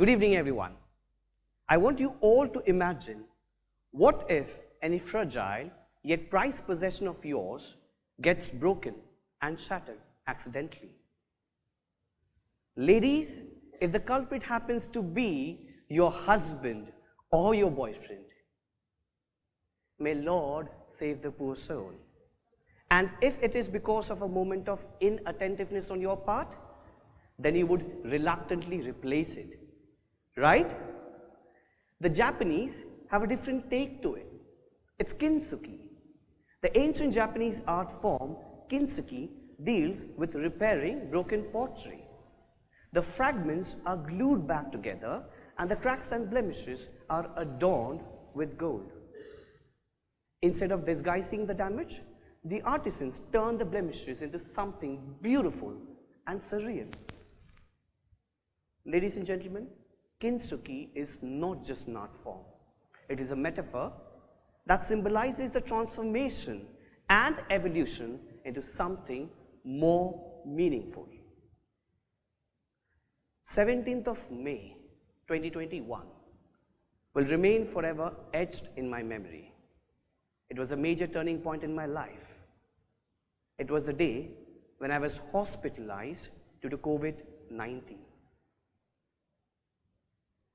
Good evening, everyone. I want you all to imagine, what if any fragile yet prized possession of yours gets broken and shattered accidentally? Ladies, if the culprit happens to be your husband or your boyfriend, may Lord save the poor soul. And if it is because of a moment of inattentiveness on your part, then you would reluctantly replace it. Right? The Japanese have a different take to it. It's Kintsugi. The ancient Japanese art form, Kintsugi, deals with repairing broken pottery. The fragments are glued back together and the cracks and blemishes are adorned with gold. Instead of disguising the damage, the artisans turn the blemishes into something beautiful and surreal. Ladies and gentlemen, Kintsugi is not just an art form. It is a metaphor that symbolizes the transformation and evolution into something more meaningful. 17th of May 2021 will remain forever etched in my memory. It was a major turning point in my life. It was the day when I was hospitalized due to COVID-19.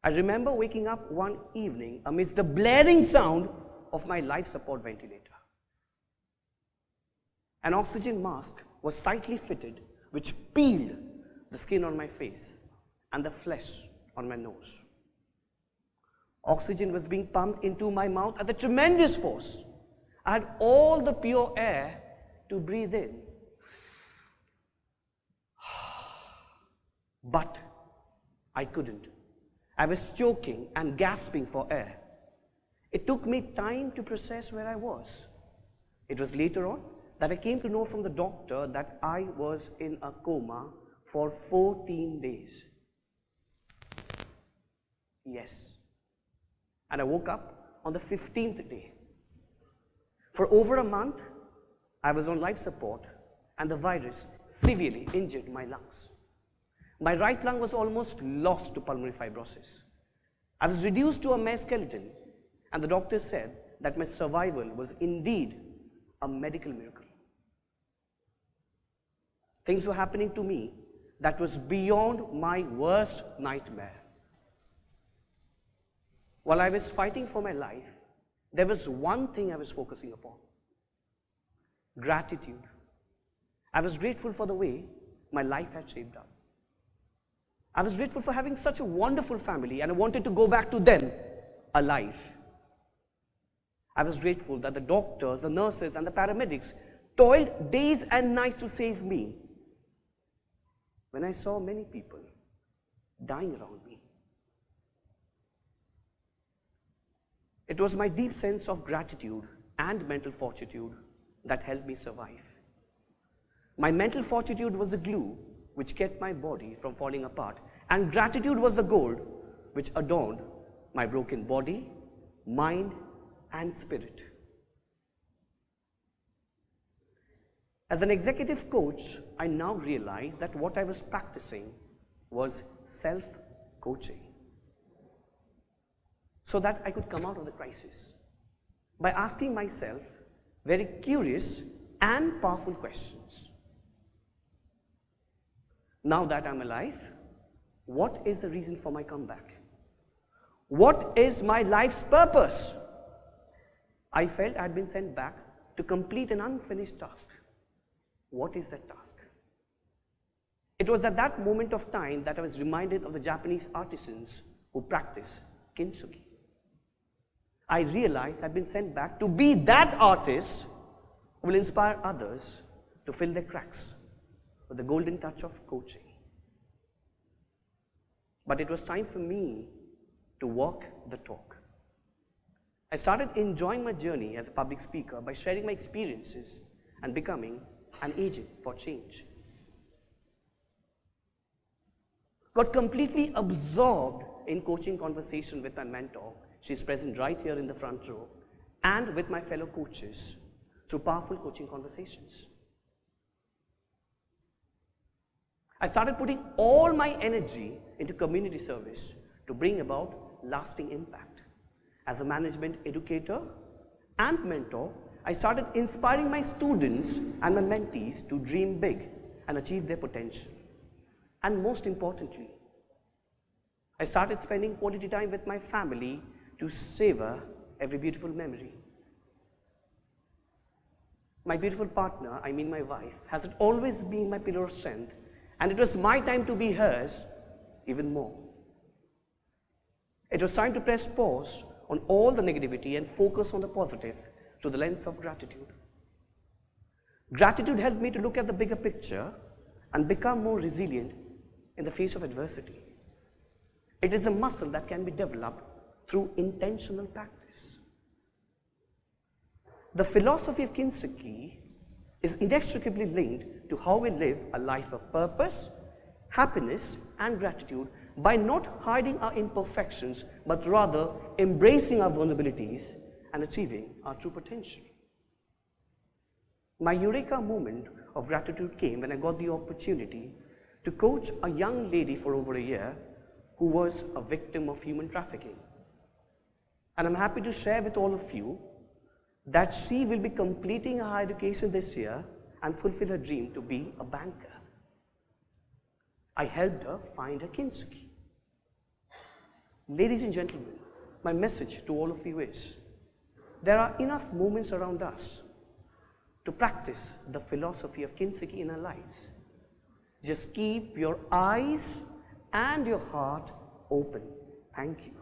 I remember waking up one evening amidst the blaring sound of my life support ventilator. An oxygen mask was tightly fitted, which peeled the skin on my face and the flesh on my nose. Oxygen was being pumped into my mouth at a tremendous force. I had all the pure air to breathe in. But I couldn't. I was choking and gasping for air. It took me time to process where I was. It was later on that I came to know from the doctor that I was in a coma for 14 days. Yes. And I woke up on the 15th day. For over a month, I was on life support and the virus severely injured my lungs. My right lung was almost lost to pulmonary fibrosis. I was reduced to a mere skeleton, and the doctor said that my survival was indeed a medical miracle. Things were happening to me that was beyond my worst nightmare. While I was fighting for my life, there was one thing I was focusing upon: gratitude. I was grateful for the way my life had shaped up. I was grateful for having such a wonderful family, and I wanted to go back to them alive. I was grateful that the doctors, the nurses, and the paramedics toiled days and nights to save me when I saw many people dying around me. It was my deep sense of gratitude and mental fortitude that helped me survive. My mental fortitude was the glue which kept my body from falling apart, and gratitude was the gold which adorned my broken body, mind, and spirit. As an executive coach, I now realize that what I was practicing was self-coaching, so that I could come out of the crisis by asking myself very curious and powerful questions. Now that I'm alive, what is the reason for my comeback? What is my life's purpose? I felt I had been sent back to complete an unfinished task. What is that task? It was at that moment of time that I was reminded of the Japanese artisans who practice Kintsugi. I realized I'd been sent back to be that artist who will inspire others to fill their cracks with the golden touch of coaching. But it was time for me to walk the talk. I started enjoying my journey as a public speaker by sharing my experiences and becoming an agent for change. Got completely absorbed in coaching conversation with my mentor. She's present right here in the front row, and with my fellow coaches through powerful coaching conversations. I started putting all my energy into community service to bring about lasting impact. As a management educator and mentor, I started inspiring my students and my mentees to dream big and achieve their potential. And most importantly, I started spending quality time with my family to savor every beautiful memory. My beautiful partner, I mean my wife, has always been my pillar of strength, and it was my time to be hers even more. It was time to press pause on all the negativity and focus on the positive through the lens of gratitude. Gratitude helped me to look at the bigger picture and become more resilient in the face of adversity. It is a muscle that can be developed through intentional practice. The philosophy of Kintsugi is inextricably linked to how we live a life of purpose, happiness, and gratitude by not hiding our imperfections, but rather embracing our vulnerabilities and achieving our true potential. My eureka moment of gratitude came when I got the opportunity to coach a young lady for over a year who was a victim of human trafficking. And I'm happy to share with all of you that she will be completing her higher education this year and fulfill her dream to be a banker. I helped her find her Kintsugi. Ladies and gentlemen, my message to all of you is, there are enough moments around us to practice the philosophy of Kintsugi in our lives. Just keep your eyes and your heart open. Thank you.